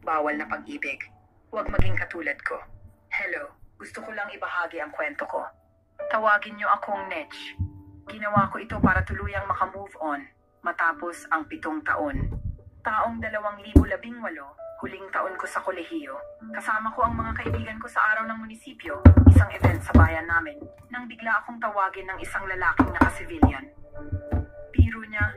bawal na pag-ibig. Huwag maging katulad ko. Hello, gusto ko lang ibahagi ang kwento ko. Tawagin niyo akong Netch. Ginawa ko ito para tuluyang makamove on matapos ang 7 taon. Taong 2018, huling taon ko sa kolehiyo. Kasama ko ang mga kaibigan ko sa araw ng munisipyo, isang event sa bayan namin, nang bigla akong tawagin ng isang lalaking naka-civilian. Biro niya,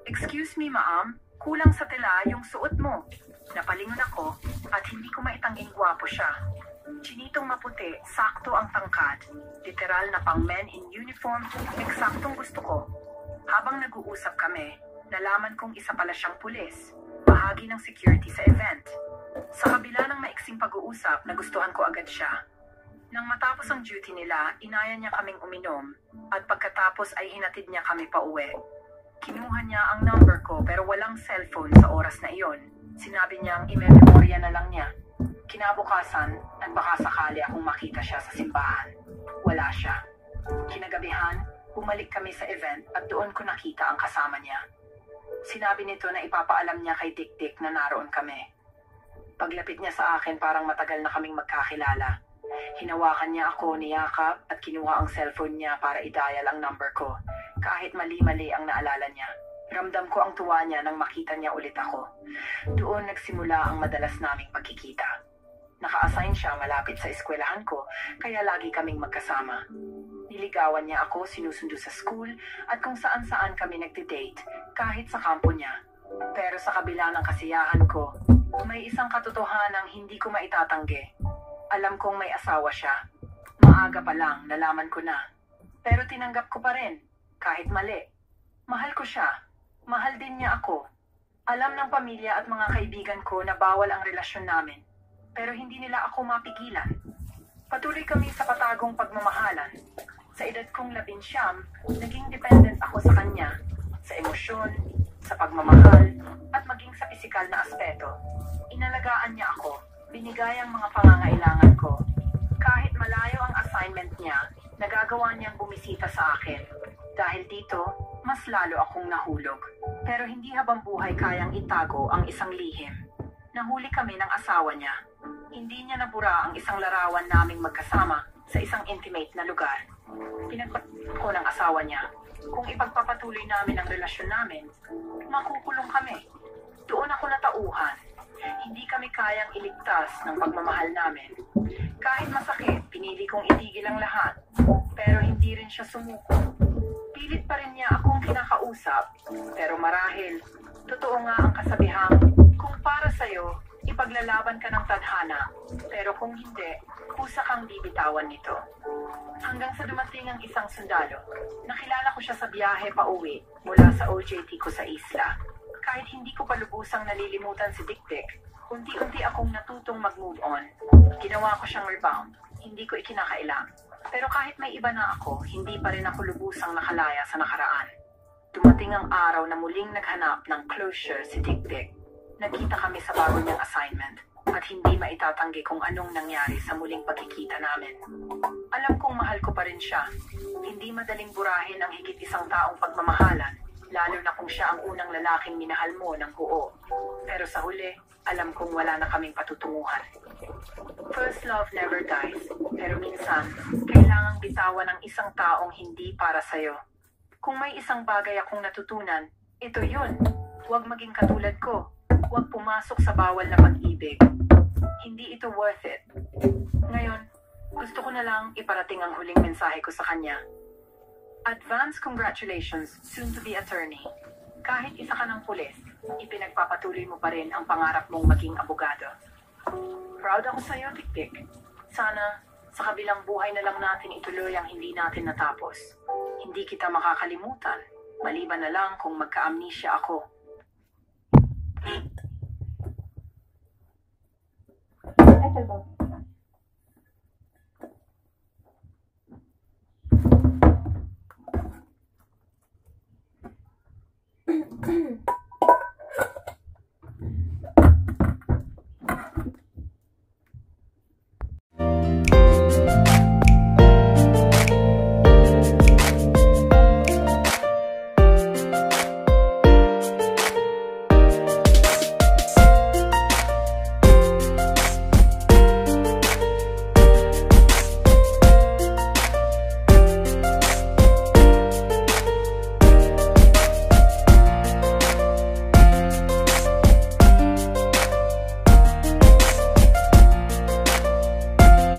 "Excuse me, ma'am, kulang sa tela yung suot mo." Napalingon ako at hindi ko maitangging gwapo siya. Chinitong maputi, sakto ang tangkad. Literal na pang men in uniform, eksaktong gusto ko. Habang nag-uusap kami, nalaman kong isa pala siyang pulis, bahagi ng security sa event. Sa kabila ng maiksing pag-uusap, nagustuhan ko agad siya. Nang matapos ang duty nila, inaya niya kaming uminom, at pagkatapos ay hinatid niya kami pauwi. Kinuha niya ang number ko pero walang cellphone sa oras na iyon. Sinabi niyang imemorya na lang niya. Kinabukasan, nagbakasakali akong makita siya sa simbahan. Wala siya. Kinagabihan, bumalik kami sa event at doon ko nakita ang kasama niya. Sinabi nito na ipapaalam niya kay Dick na naroon kami. Paglapit niya sa akin, parang matagal na kaming magkakilala. Hinawakan niya ako, niyakap at kinuha ang cellphone niya para i-dial ang number ko. Kahit mali-mali ang naalala niya. Ramdam ko ang tuwa niya nang makita niya ulit ako. Doon nagsimula ang madalas naming pagkikita. Naka-assign siya malapit sa eskwelahan ko, kaya lagi kaming magkasama. Niligawan niya ako, sinusundo sa school, at kung saan-saan kami nagde-date, kahit sa kampo niya. Pero sa kabila ng kasiyahan ko, may isang katotohanang hindi ko maitatanggi. Alam kong may asawa siya. Maaga pa lang, nalaman ko na. Pero tinanggap ko pa rin, kahit mali. Mahal ko siya. Mahal din niya ako. Alam ng pamilya at mga kaibigan ko na bawal ang relasyon namin. Pero hindi nila ako mapigilan. Patuloy kami sa patagong pagmamahalan. Sa edad kong 19, naging dependent ako sa kanya. Sa emosyon, sa pagmamahal, at maging sa pisikal na aspeto. Inalagaan niya ako. Binigay ang mga pangangailangan ko. Kahit malayo ang assignment niya, nagagawa niyang bumisita sa akin. Dahil dito, mas lalo akong nahulog. Pero hindi habang buhay kayang itago ang isang lihim. Nahuli kami ng asawa niya. Hindi niya nabura ang isang larawan naming magkasama sa isang intimate na lugar. Pinagpatuloy ko ng asawa niya. Kung ipagpapatuloy namin ang relasyon namin, makukulong kami. Doon ako natauhan. Hindi kami kayang iligtas ng pagmamahal namin. Kahit masakit, pinili kong itigil ang lahat. Pero hindi rin siya sumuko. Pilit pa rin niya akong kinakausap. Pero marahil, totoo nga ang kasabihang, kung para sa'yo, ipaglalaban ka ng tadhana. Pero kung hindi, kusa kang bibitawan nito. Hanggang sa dumating ang isang sundalo. Nakilala ko siya sa biyahe pauwi mula sa OJT ko sa isla. Kahit hindi ko pa lubusang nalilimutan si Dick, unti-unti akong natutong mag-move on. Ginawa ko siyang rebound. Hindi ko ikinakailang. Pero kahit may iba na ako, hindi pa rin ako lubusang nakalaya sa nakaraan. Dumating ang araw na muling naghanap ng closure si Dick. Nagkita kami sa bago niyang assignment at hindi maitatanggi kung anong nangyari sa muling pagkikita namin. Alam kong mahal ko pa rin siya. Hindi madaling burahin ang higit isang taong pagmamahalan, lalo na kung siya ang unang lalaking minahal mo ng buo. Pero sa huli, alam kong wala na kaming patutunguhan. First love never dies, pero minsan, kailangang bitawan ng isang taong hindi para sa'yo. Kung may isang bagay akong natutunan, ito yun. Huwag maging katulad ko. Huwag pumasok sa bawal na pag-ibig. Hindi ito worth it. Ngayon, gusto ko na lang iparating ang huling mensahe ko sa kanya. Advance congratulations, soon-to-be attorney. Kahit isa ka ng pulis, ipinagpapatuloy mo pa rin ang pangarap mong maging abogado. Proud ako sa iyo, Dick. Sana, sa kabilang buhay na lang natin ituloy ang hindi natin natapos. Hindi kita makakalimutan, maliban na lang kung magka-amnesia ako.